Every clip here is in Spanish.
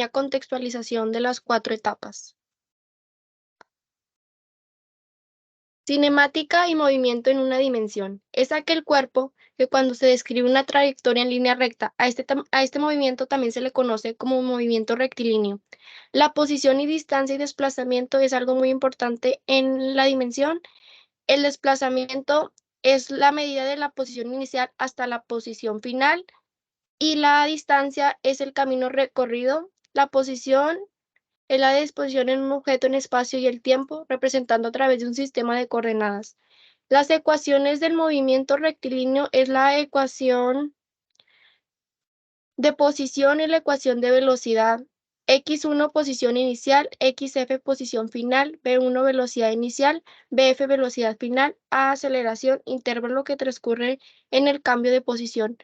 contextualización de las 4 etapas. Cinemática y movimiento en una dimensión. Es aquel cuerpo que cuando se describe una trayectoria en línea recta, a este movimiento también se le conoce como movimiento rectilíneo. La posición y distancia y desplazamiento es algo muy importante en la dimensión. El desplazamiento es la medida de la posición inicial hasta la posición final y la distancia es el camino recorrido. La posición es la disposición en un objeto en espacio y el tiempo, representando a través de un sistema de coordenadas. Las ecuaciones del movimiento rectilíneo es la ecuación de posición y la ecuación de velocidad. X1 posición inicial, XF posición final, B1 velocidad inicial, BF velocidad final, A aceleración, intervalo que transcurre en el cambio de posición.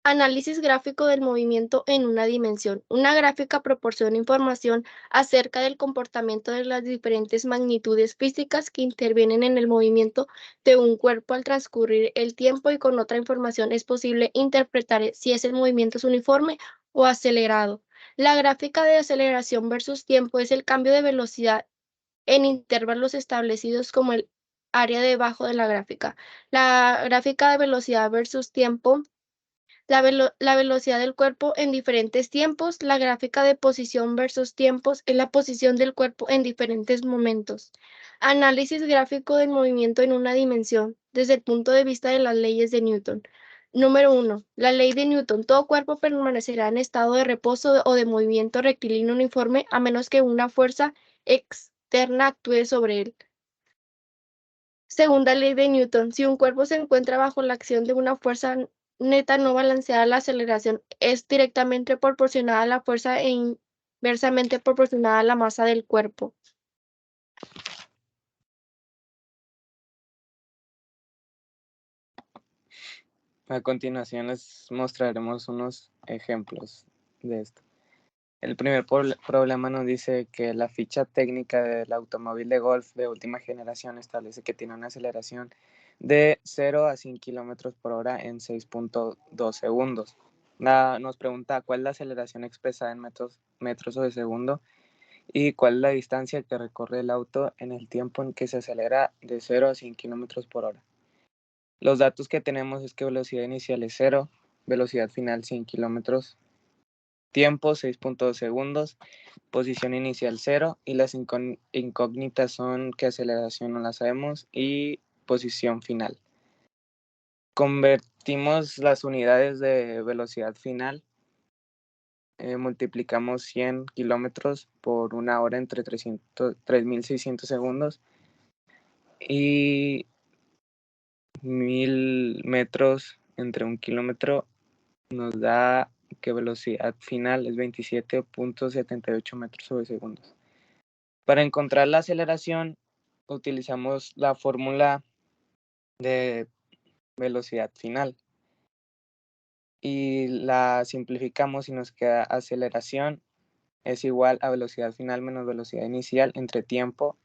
Análisis gráfico del movimiento en una dimensión. Una gráfica proporciona información acerca del comportamiento de las diferentes magnitudes físicas que intervienen en el movimiento de un cuerpo al transcurrir el tiempo, y con otra información es posible interpretar si ese movimiento es uniforme o acelerado. La gráfica de aceleración versus tiempo es el cambio de velocidad en intervalos establecidos como el área debajo de la gráfica. La gráfica de velocidad versus tiempo, la velocidad del cuerpo en diferentes tiempos. La gráfica de posición versus tiempos es la posición del cuerpo en diferentes momentos. Análisis gráfico del movimiento en una dimensión desde el punto de vista de las leyes de Newton. Número 1. La ley de Newton. Todo cuerpo permanecerá en estado de reposo o de movimiento rectilíneo uniforme a menos que una fuerza externa actúe sobre él. Segunda ley de Newton. Si un cuerpo se encuentra bajo la acción de una fuerza neta no balanceada, la aceleración es directamente proporcional a la fuerza e inversamente proporcional a la masa del cuerpo. A continuación les mostraremos unos ejemplos de esto. El primer problema nos dice que la ficha técnica del automóvil de golf de última generación establece que tiene una aceleración de 0 a 100 km por hora en 6.2 segundos. Nos pregunta cuál es la aceleración expresada en metros o de segundo y cuál es la distancia que recorre el auto en el tiempo en que se acelera de 0 a 100 km por hora. Los datos que tenemos es que velocidad inicial es 0, velocidad final 100 km, tiempo 6.2 segundos, posición inicial 0 y las incógnitas son que aceleración no la sabemos y posición final. Convertimos las unidades de velocidad final, multiplicamos 100 kilómetros por una hora entre 3.600 segundos y 1.000 metros entre un kilómetro nos da que velocidad final es 27.78 metros sobre segundos. Para encontrar la aceleración utilizamos la fórmula de velocidad final y la simplificamos y nos queda aceleración es igual a velocidad final menos velocidad inicial entre tiempo,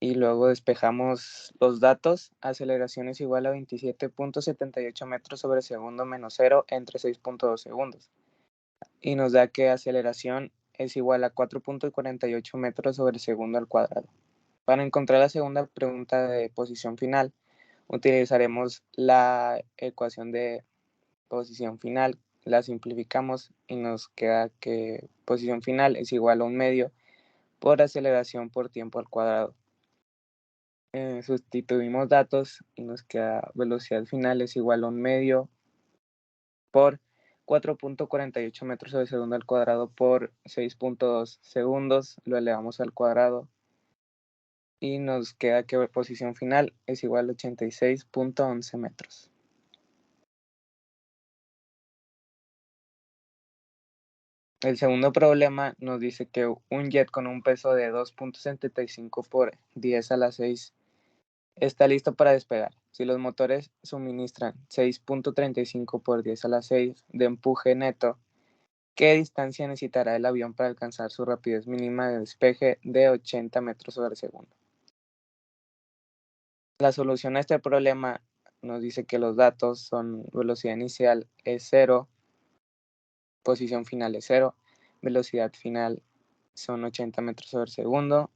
y luego despejamos los datos. Aceleración es igual a 27.78 metros sobre segundo menos 0 entre 6.2 segundos. Y nos da que aceleración es igual a 4.48 metros sobre segundo al cuadrado. Para encontrar la segunda pregunta de posición final, utilizaremos la ecuación de posición final, la simplificamos y nos queda que posición final es igual a 1/2 por aceleración por tiempo al cuadrado. Sustituimos datos y nos queda velocidad final es igual a 1/2 por 4.48 metros sobre segundo al cuadrado por 6.2 segundos, lo elevamos al cuadrado y nos queda que posición final es igual a 86.11 metros. El segundo problema nos dice que un jet con un peso de 2.75 por 10 a la 6 está listo para despegar. Si los motores suministran 6.35 por 10 a la 6 de empuje neto, ¿qué distancia necesitará el avión para alcanzar su rapidez mínima de despegue de 80 metros sobre segundo? La solución a este problema nos dice que los datos son velocidad inicial es 0, posición final es 0, velocidad final son 80 metros sobre segundo,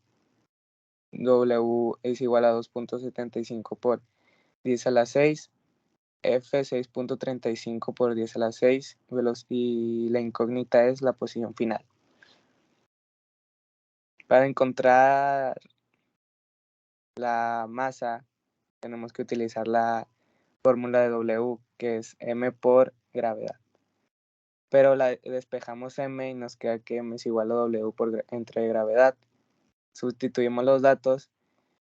W es igual a 2.75 por 10 a la 6, F 6.35 por 10 a la 6, y la incógnita es la posición final. Para encontrar la masa tenemos que utilizar la fórmula de W, que es m por gravedad. Pero despejamos m y nos queda que m es igual a W entre gravedad. Sustituimos los datos.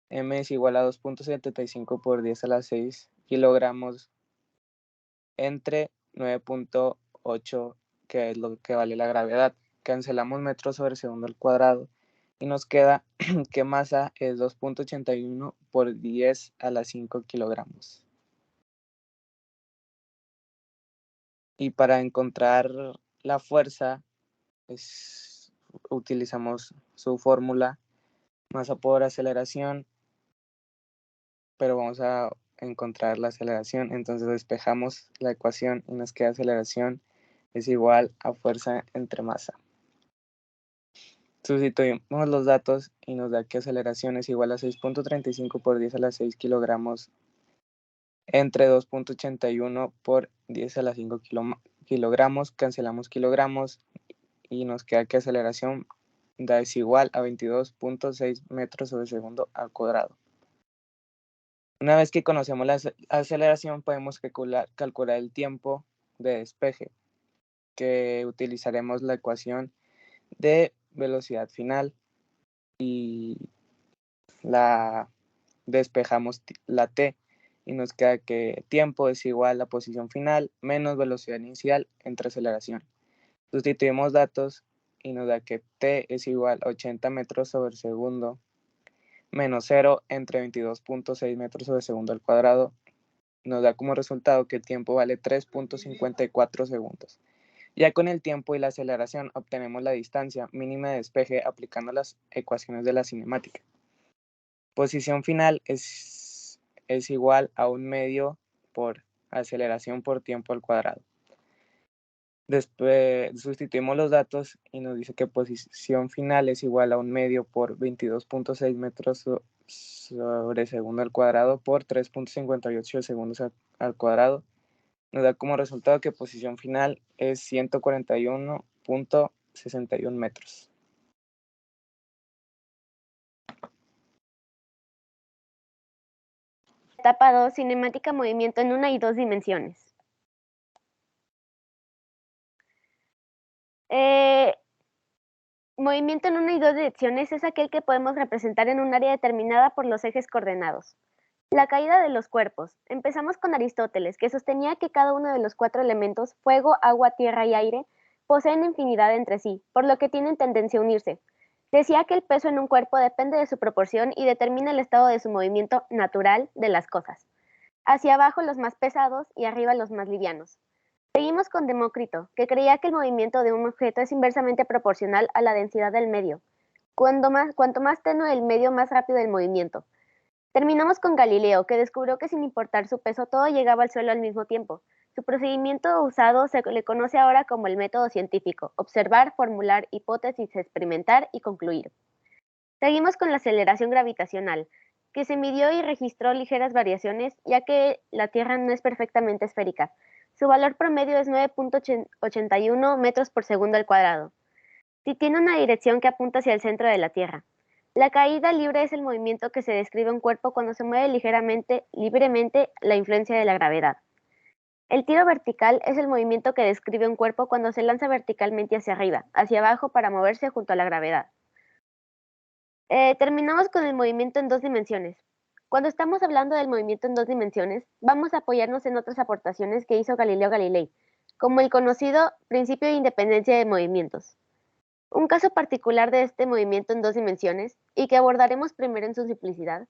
M es igual a 2.75 por 10 a la 6 kilogramos entre 9.8, que es lo que vale la gravedad. Cancelamos metros sobre segundo al cuadrado y nos queda que masa es 2.81 por 10 a la 5 kilogramos. Y para encontrar la fuerza, utilizamos su fórmula, masa por aceleración, pero vamos a encontrar la aceleración, entonces despejamos la ecuación y nos queda aceleración es igual a fuerza entre masa. Sustituimos los datos y nos da que aceleración es igual a 6.35 por 10 a la 6 kilogramos entre 2.81 por 10 a la 5 kilogramos, cancelamos kilogramos y nos queda que aceleración es igual a 22.6 metros sobre segundo al cuadrado. Una vez que conocemos la aceleración, podemos calcular el tiempo de despeje, que utilizaremos la ecuación de velocidad final y la despejamos la t y nos queda que tiempo es igual a posición final menos velocidad inicial entre aceleración. Sustituimos datos y nos da que t es igual a 80 metros sobre segundo menos 0 entre 22.6 metros sobre segundo al cuadrado. Nos da como resultado que el tiempo vale 3.54 segundos. Ya con el tiempo y la aceleración obtenemos la distancia mínima de despeje aplicando las ecuaciones de la cinemática. Posición final es igual a 1 medio por aceleración por tiempo al cuadrado. Después sustituimos los datos y nos dice que posición final es igual a 1 medio por 22.6 metros sobre segundo al cuadrado por 3.58 segundos al cuadrado. Nos da como resultado que posición final es 141.61 metros. Etapa 2, cinemática movimiento en 1 y 2 dimensiones. Movimiento en 1 y 2 direcciones es aquel que podemos representar en un área determinada por los ejes coordenados. La caída de los cuerpos. Empezamos con Aristóteles, que sostenía que cada uno de los 4 elementos, fuego, agua, tierra y aire, poseen infinidad entre sí, por lo que tienen tendencia a unirse. Decía que el peso en un cuerpo depende de su proporción y determina el estado de su movimiento natural de las cosas. Hacia abajo los más pesados y arriba los más livianos. Seguimos con Demócrito, que creía que el movimiento de un objeto es inversamente proporcional a la densidad del medio. Cuanto más tenue el medio, más rápido el movimiento. Terminamos con Galileo, que descubrió que sin importar su peso, todo llegaba al suelo al mismo tiempo. Su procedimiento usado se le conoce ahora como el método científico: observar, formular hipótesis, experimentar y concluir. Seguimos con la aceleración gravitacional, que se midió y registró ligeras variaciones, ya que la Tierra no es perfectamente esférica. Su valor promedio es 9.81 metros por segundo al cuadrado. Si tiene una dirección que apunta hacia el centro de la Tierra. La caída libre es el movimiento que se describe un cuerpo cuando se mueve libremente la influencia de la gravedad. El tiro vertical es el movimiento que describe un cuerpo cuando se lanza verticalmente hacia arriba, hacia abajo para moverse junto a la gravedad. Terminamos con el movimiento en 2 dimensiones. Cuando estamos hablando del movimiento en 2 dimensiones, vamos a apoyarnos en otras aportaciones que hizo Galileo Galilei, como el conocido principio de independencia de movimientos. Un caso particular de este movimiento en 2 dimensiones, y que abordaremos primero en su simplicidad,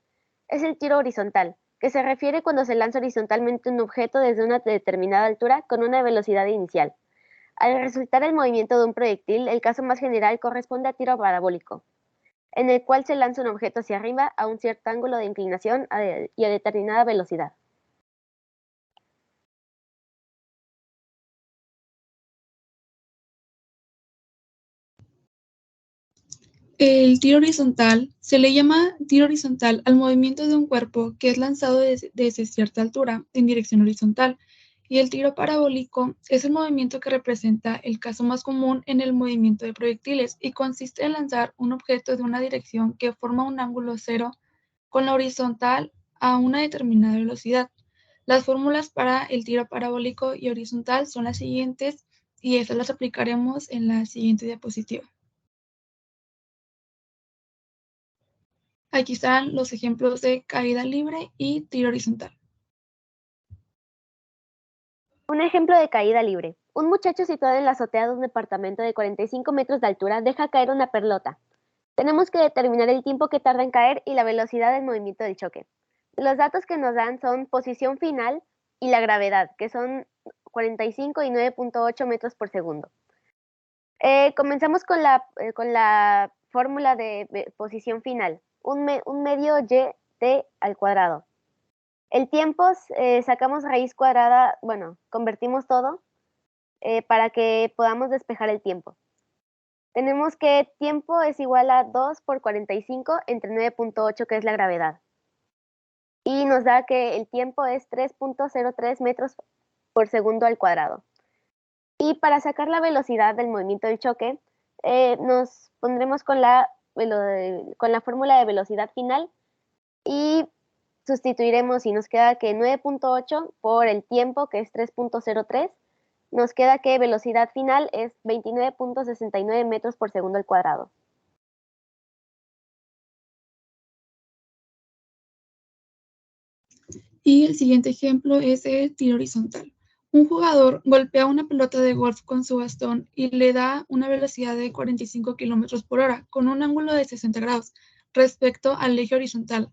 es el tiro horizontal, que se refiere cuando se lanza horizontalmente un objeto desde una determinada altura con una velocidad inicial. Al resultar el movimiento de un proyectil, el caso más general corresponde a tiro parabólico, en el cual se lanza un objeto hacia arriba a un cierto ángulo de inclinación y a determinada velocidad. El tiro horizontal se le llama tiro horizontal al movimiento de un cuerpo que es lanzado desde cierta altura en dirección horizontal, y el tiro parabólico es el movimiento que representa el caso más común en el movimiento de proyectiles y consiste en lanzar un objeto de una dirección que forma un ángulo cero con la horizontal a una determinada velocidad. Las fórmulas para el tiro parabólico y horizontal son las siguientes y estas las aplicaremos en la siguiente diapositiva. Aquí están los ejemplos de caída libre y tiro horizontal. Un ejemplo de caída libre. Un muchacho situado en la azotea de un departamento de 45 metros de altura deja caer una pelota. Tenemos que determinar el tiempo que tarda en caer y la velocidad del movimiento del choque. Los datos que nos dan son posición final y la gravedad, que son 45 y 9.8 metros por segundo. Comenzamos con la fórmula de posición final. Un medio y t al cuadrado. El tiempo, sacamos raíz cuadrada, bueno, convertimos todo para que podamos despejar el tiempo. Tenemos que tiempo es igual a 2 por 45 entre 9.8, que es la gravedad. Y nos da que el tiempo es 3.03 metros por segundo al cuadrado. Y para sacar la velocidad del movimiento del choque, nos pondremos con la fórmula de velocidad final y sustituiremos y nos queda que 9.8 por el tiempo, que es 3.03, nos queda que velocidad final es 29.69 metros por segundo al cuadrado. Y el siguiente ejemplo es el tiro horizontal. Un jugador golpea una pelota de golf con su bastón y le da una velocidad de 45 kilómetros por hora con un ángulo de 60 grados respecto al eje horizontal.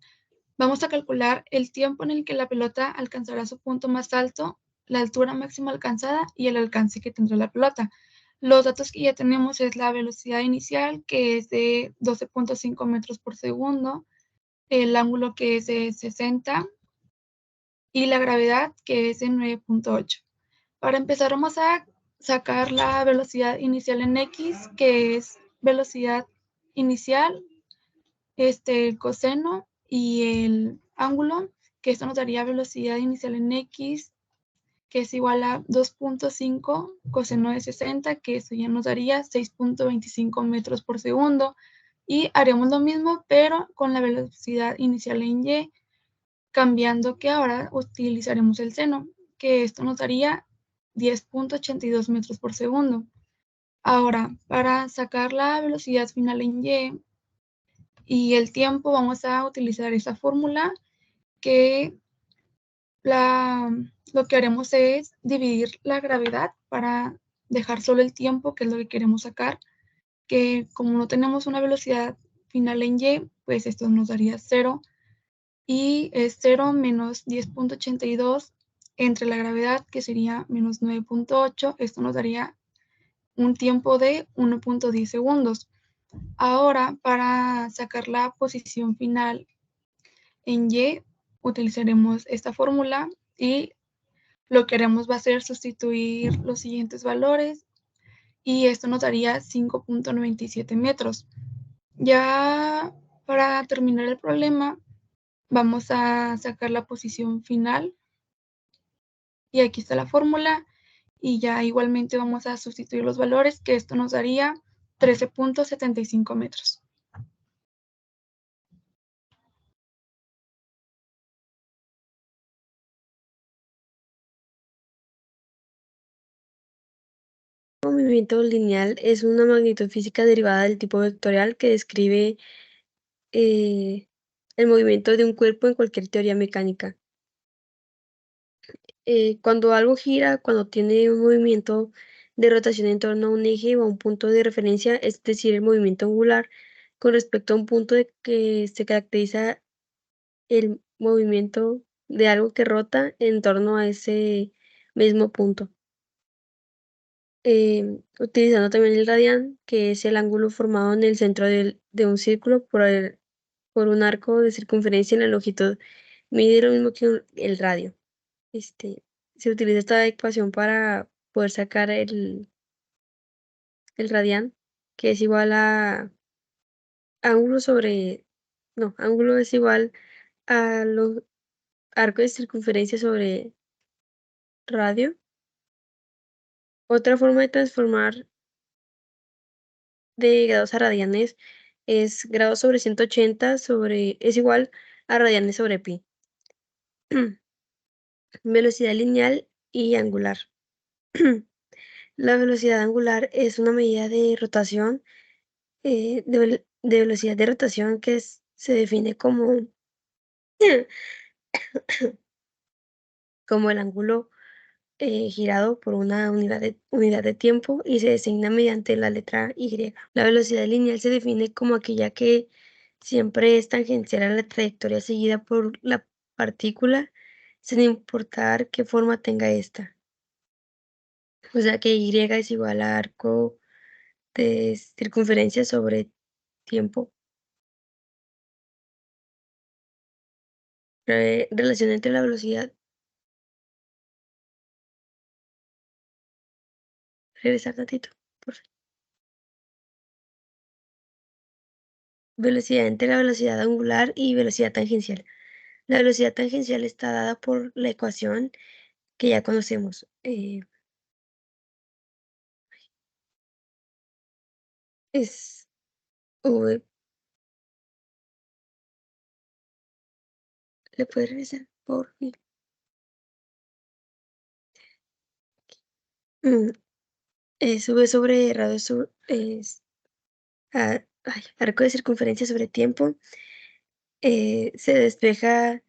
Vamos a calcular el tiempo en el que la pelota alcanzará su punto más alto, la altura máxima alcanzada y el alcance que tendrá la pelota. Los datos que ya tenemos es la velocidad inicial, que es de 12.5 metros por segundo, el ángulo, que es de 60, y la gravedad, que es de 9.8. Para empezar, vamos a sacar la velocidad inicial en X, que es velocidad inicial, el coseno y el ángulo, que esto nos daría velocidad inicial en X, que es igual a 2.5 coseno de 60, que eso ya nos daría 6.25 metros por segundo. Y haremos lo mismo, pero con la velocidad inicial en Y, cambiando que ahora utilizaremos el seno, que esto nos daría 10.82 metros por segundo. Ahora, para sacar la velocidad final en Y y el tiempo, vamos a utilizar esa fórmula, que lo que haremos es dividir la gravedad para dejar solo el tiempo, que es lo que queremos sacar, que como no tenemos una velocidad final en Y, pues esto nos daría 0, y es 0 menos 10.82 entre la gravedad, que sería menos 9.8, esto nos daría un tiempo de 1.10 segundos. Ahora, para sacar la posición final en Y, utilizaremos esta fórmula y lo que haremos va a ser sustituir los siguientes valores y esto nos daría 5.97 metros. Ya para terminar el problema, vamos a sacar la posición final y aquí está la fórmula y ya igualmente vamos a sustituir los valores, que esto nos daría 13.75 metros. El movimiento lineal es una magnitud física derivada del tipo vectorial que describe el movimiento de un cuerpo en cualquier teoría mecánica. Cuando algo gira, cuando tiene un movimiento de rotación en torno a un eje o a un punto de referencia, es decir, el movimiento angular, con respecto a un punto de que se caracteriza el movimiento de algo que rota en torno a ese mismo punto. Utilizando también el radián, que es el ángulo formado en el centro de un círculo por un arco de circunferencia en la longitud, mide lo mismo que el radio. Se utiliza esta ecuación para poder sacar el radián, que es igual a ángulo es igual a los arcos de circunferencia sobre radio. Otra forma de transformar de grados a radianes es grados sobre 180 es igual a radianes sobre pi. Velocidad lineal y angular. La velocidad angular es una medida de rotación, de velocidad de rotación que se define como el ángulo girado por una unidad de tiempo y se designa mediante la letra Y. La velocidad lineal se define como aquella que siempre es tangencial a la trayectoria seguida por la partícula, sin importar qué forma tenga esta. O sea que Y es igual a arco de circunferencia sobre tiempo. Relación entre la velocidad. Regresar tantito, por favor. Velocidad entre la velocidad angular y velocidad tangencial. La velocidad tangencial está dada por la ecuación que ya conocemos. Es V. ¿Le puede regresar por fin? Es V sobre radio es arco de circunferencia sobre tiempo. Se despeja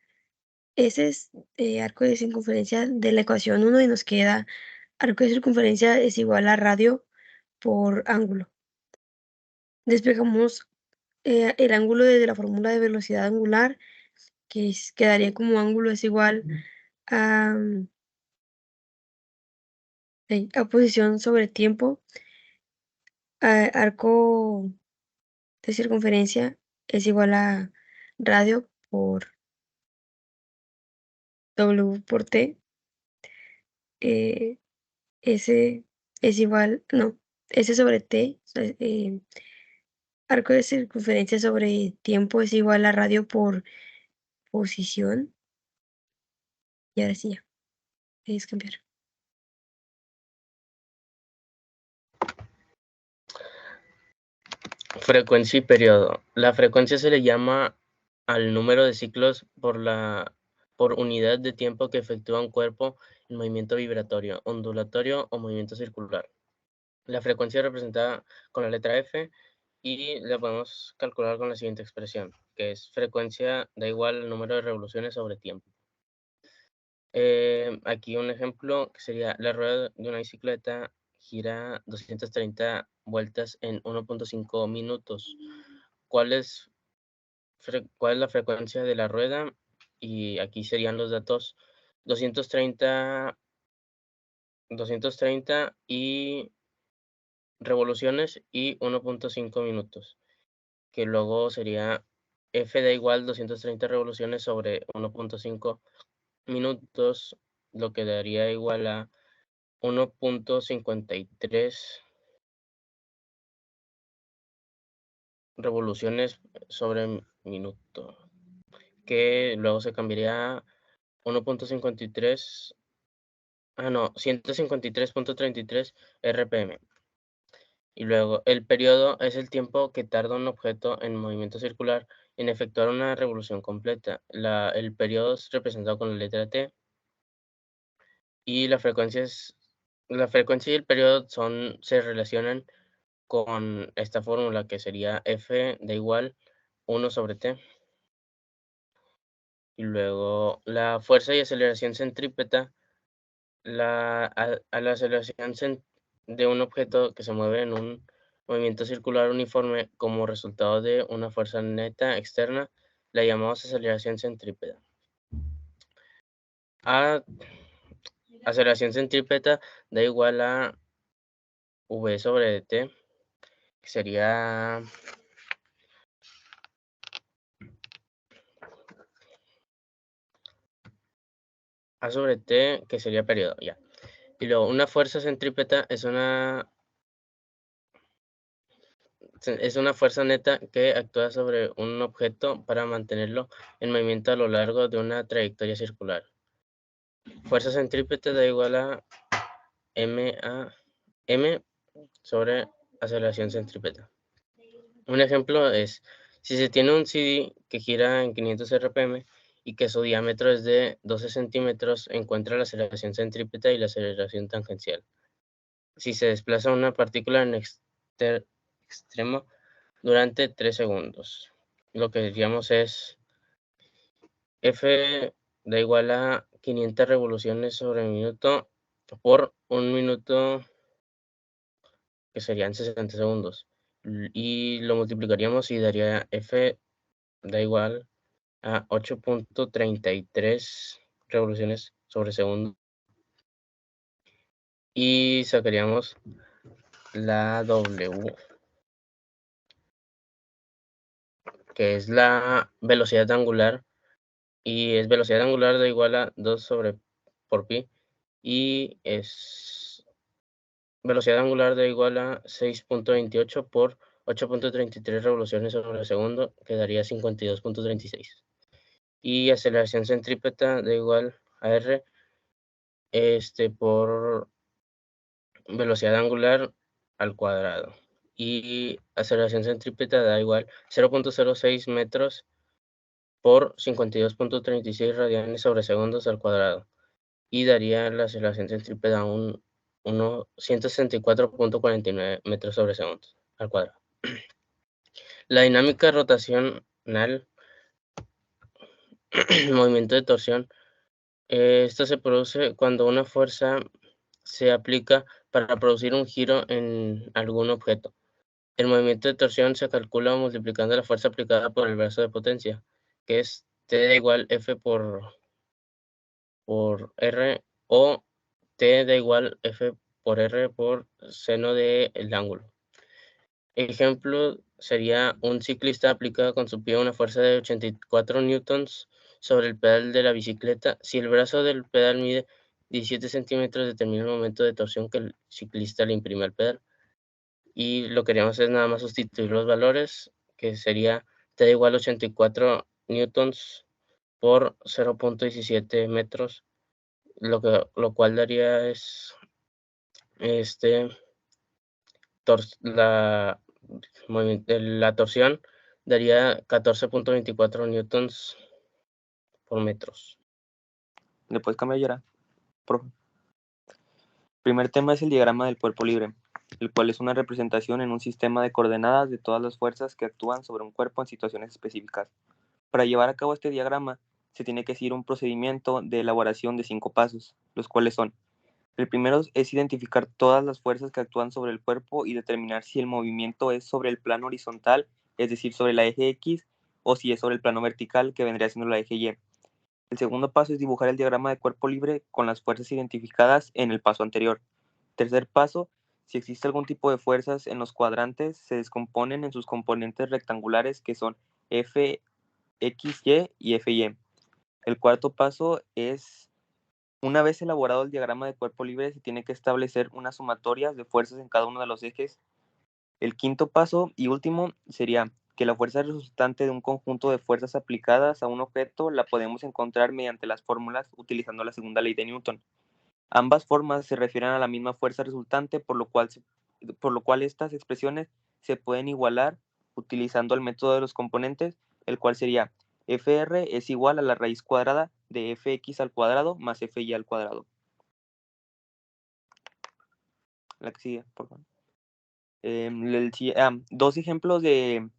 ese es arco de circunferencia de la ecuación 1 y nos queda arco de circunferencia es igual a radio por ángulo. Despejamos el ángulo desde la fórmula de velocidad angular, que quedaría como ángulo es igual a, a posición sobre tiempo. Arco de circunferencia es igual a radio por W por T. S es igual, no, S sobre T, arco de circunferencia sobre tiempo es igual a radio por posición. Y ahora sí ya, es cambiar. Frecuencia y periodo. La frecuencia se le llama al número de ciclos por unidad de tiempo que efectúa un cuerpo en movimiento vibratorio, ondulatorio o movimiento circular. La frecuencia es representada con la letra F y la podemos calcular con la siguiente expresión, que es frecuencia da igual al número de revoluciones sobre tiempo. Aquí un ejemplo que sería la rueda de una bicicleta gira 230 vueltas en 1.5 minutos. ¿Cuál es la frecuencia de la rueda? Y aquí serían los datos 230 y revoluciones y 1.5 minutos, que luego sería F da igual 230 revoluciones sobre 1.5 minutos, lo que daría igual a 1.53 revoluciones sobre minuto, que luego se cambiaría a 1.53, 153.33 RPM. Y luego, el periodo es el tiempo que tarda un objeto en movimiento circular en efectuar una revolución completa. El periodo es representado con la letra T. Y la frecuencia y el periodo se relacionan con esta fórmula que sería F da igual 1 sobre T. Y luego la fuerza y aceleración centrípeta, a la aceleración de un objeto que se mueve en un movimiento circular uniforme como resultado de una fuerza neta externa, la llamamos aceleración centrípeta. Aceleración centrípeta da igual a V sobre T, que sería A sobre T, que sería periodo, ya. Y luego, una fuerza centrípeta es una Es una fuerza neta que actúa sobre un objeto para mantenerlo en movimiento a lo largo de una trayectoria circular. Fuerza centrípeta da igual a M sobre aceleración centrípeta. Un ejemplo es, si se tiene un CD que gira en 500 RPM y que su diámetro es de 12 centímetros, encuentra la aceleración centrípeta y la aceleración tangencial. Si se desplaza una partícula en extremo durante 3 segundos, lo que diríamos es F da igual a 500 revoluciones sobre minuto por un minuto, que serían 60 segundos. Y lo multiplicaríamos y daría F da igual a 8.33 revoluciones sobre segundo. Y sacaríamos la W, que es la velocidad angular. Y es velocidad angular da igual a 2 sobre por pi. Y es velocidad angular da igual a 6.28 por 8.33 revoluciones sobre segundo, que daría 52.36. Y aceleración centrípeta da igual a R por velocidad angular al cuadrado. Y aceleración centrípeta da igual 0.06 metros por 52.36 radianes sobre segundos al cuadrado. Y daría la aceleración centrípeta 164.49 metros sobre segundos al cuadrado. La dinámica rotacional, movimiento de torsión, esto se produce cuando una fuerza se aplica para producir un giro en algún objeto. El movimiento de torsión se calcula multiplicando la fuerza aplicada por el brazo de potencia, que es T da igual F por R, o T da igual F por R por seno del ángulo. Ejemplo sería un ciclista aplica con su pie una fuerza de 84 newtons sobre el pedal de la bicicleta. Si el brazo del pedal mide 17 centímetros, determina el momento de torsión que el ciclista le imprime al pedal. Y lo que queríamos es nada más sustituir los valores, que sería T da igual a 84 newtons por 0.17 metros, lo cual daría es la torsión daría 14.24 newtons por metros. ¿Le puedes cambiar, Yara? Profe. Primer tema es el diagrama del cuerpo libre, el cual es una representación en un sistema de coordenadas de todas las fuerzas que actúan sobre un cuerpo en situaciones específicas. Para llevar a cabo este diagrama, se tiene que seguir un procedimiento de elaboración de 5 pasos, los cuales son: el primero es identificar todas las fuerzas que actúan sobre el cuerpo y determinar si el movimiento es sobre el plano horizontal, es decir, sobre la eje X, o si es sobre el plano vertical, que vendría siendo la eje Y. El segundo paso es dibujar el diagrama de cuerpo libre con las fuerzas identificadas en el paso anterior. Tercer paso, si existe algún tipo de fuerzas en los cuadrantes, se descomponen en sus componentes rectangulares, que son F, X, Y FY. El cuarto paso es, una vez elaborado el diagrama de cuerpo libre, se tiene que establecer unas sumatorias de fuerzas en cada uno de los ejes. El quinto paso y último sería que la fuerza resultante de un conjunto de fuerzas aplicadas a un objeto la podemos encontrar mediante las fórmulas utilizando la segunda ley de Newton. Ambas formas se refieren a la misma fuerza resultante, por lo cual estas expresiones se pueden igualar utilizando el método de los componentes, el cual sería Fr es igual a la raíz cuadrada de Fx al cuadrado más Fy al cuadrado. La que sigue, por favor. Dos ejemplos de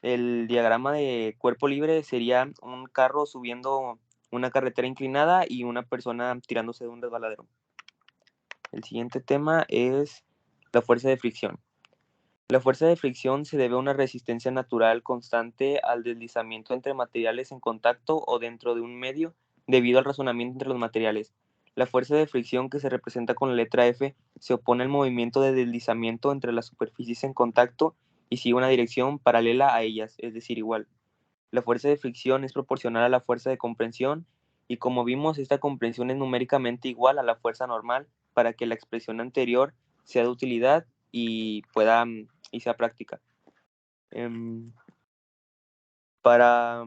el diagrama de cuerpo libre sería un carro subiendo una carretera inclinada y una persona tirándose de un resbaladero. El siguiente tema es la fuerza de fricción. La fuerza de fricción se debe a una resistencia natural constante al deslizamiento entre materiales en contacto o dentro de un medio debido al razonamiento entre los materiales. La fuerza de fricción, que se representa con la letra F, se opone al movimiento de deslizamiento entre las superficies en contacto y sigue una dirección paralela a ellas, es decir, igual. La fuerza de fricción es proporcional a la fuerza de compresión y, como vimos, esta compresión es numéricamente igual a la fuerza normal para que la expresión anterior sea de utilidad y sea práctica. Para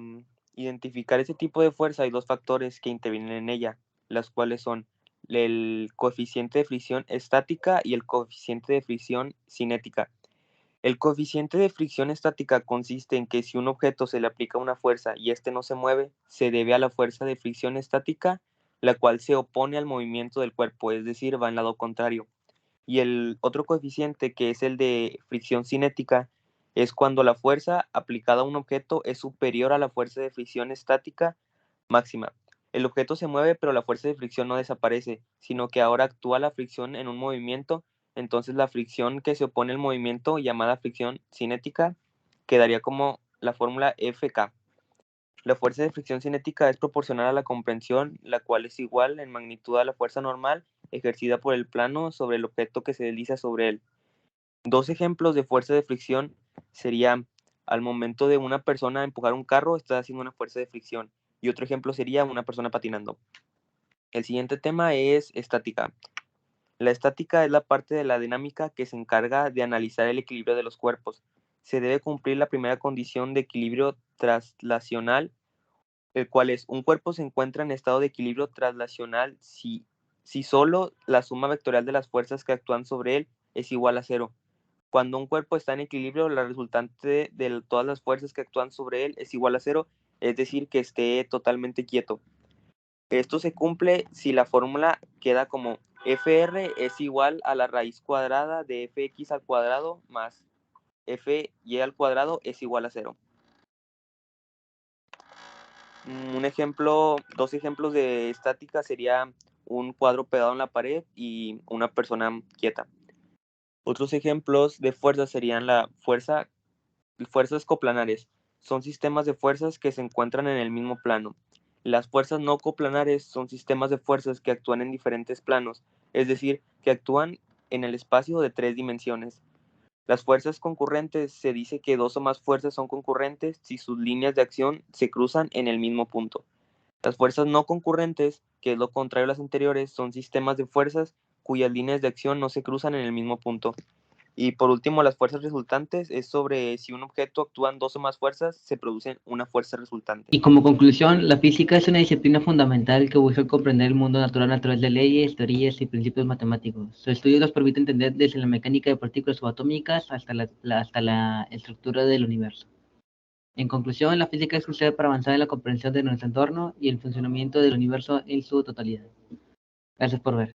identificar ese tipo de fuerza hay dos factores que intervienen en ella, las cuales son el coeficiente de fricción estática y el coeficiente de fricción cinética. El coeficiente de fricción estática consiste en que si un objeto se le aplica una fuerza y éste no se mueve, se debe a la fuerza de fricción estática, la cual se opone al movimiento del cuerpo, es decir, va en lado contrario. Y el otro coeficiente, que es el de fricción cinética, es cuando la fuerza aplicada a un objeto es superior a la fuerza de fricción estática máxima. El objeto se mueve, pero la fuerza de fricción no desaparece, sino que ahora actúa la fricción en un movimiento. Entonces la fricción que se opone al movimiento, llamada fricción cinética, quedaría como la fórmula Fk. La fuerza de fricción cinética es proporcional a la comprensión, la cual es igual en magnitud a la fuerza normal ejercida por el plano sobre el objeto que se desliza sobre él. Dos ejemplos de fuerza de fricción serían al momento de una persona empujar un carro, está haciendo una fuerza de fricción. Y otro ejemplo sería una persona patinando. El siguiente tema es estática. La estática es la parte de la dinámica que se encarga de analizar el equilibrio de los cuerpos. Se debe cumplir la primera condición de equilibrio traslacional, el cual es un cuerpo se encuentra en estado de equilibrio traslacional si solo la suma vectorial de las fuerzas que actúan sobre él es igual a cero. Cuando un cuerpo está en equilibrio, la resultante de todas las fuerzas que actúan sobre él es igual a cero, es decir, que esté totalmente quieto. Esto se cumple si la fórmula queda como Fr es igual a la raíz cuadrada de Fx al cuadrado más Fy al cuadrado es igual a cero. Dos ejemplos de estática sería un cuadro pegado en la pared y una persona quieta. Otros ejemplos de fuerzas serían fuerzas coplanares. Son sistemas de fuerzas que se encuentran en el mismo plano. Las fuerzas no coplanares son sistemas de fuerzas que actúan en diferentes planos, es decir, que actúan en el espacio de 3 dimensiones. Las fuerzas concurrentes se dice que dos o más fuerzas son concurrentes si sus líneas de acción se cruzan en el mismo punto. Las fuerzas no concurrentes, que es lo contrario a las anteriores, son sistemas de fuerzas cuyas líneas de acción no se cruzan en el mismo punto. Y por último, las fuerzas resultantes es sobre si un objeto actúan dos o más fuerzas, se produce una fuerza resultante. Y como conclusión, la física es una disciplina fundamental que busca comprender el mundo natural a través de leyes, teorías y principios matemáticos. Su estudio nos permite entender desde la mecánica de partículas subatómicas hasta la estructura del universo. En conclusión, la física es crucial para avanzar en la comprensión de nuestro entorno y el funcionamiento del universo en su totalidad. Gracias por ver.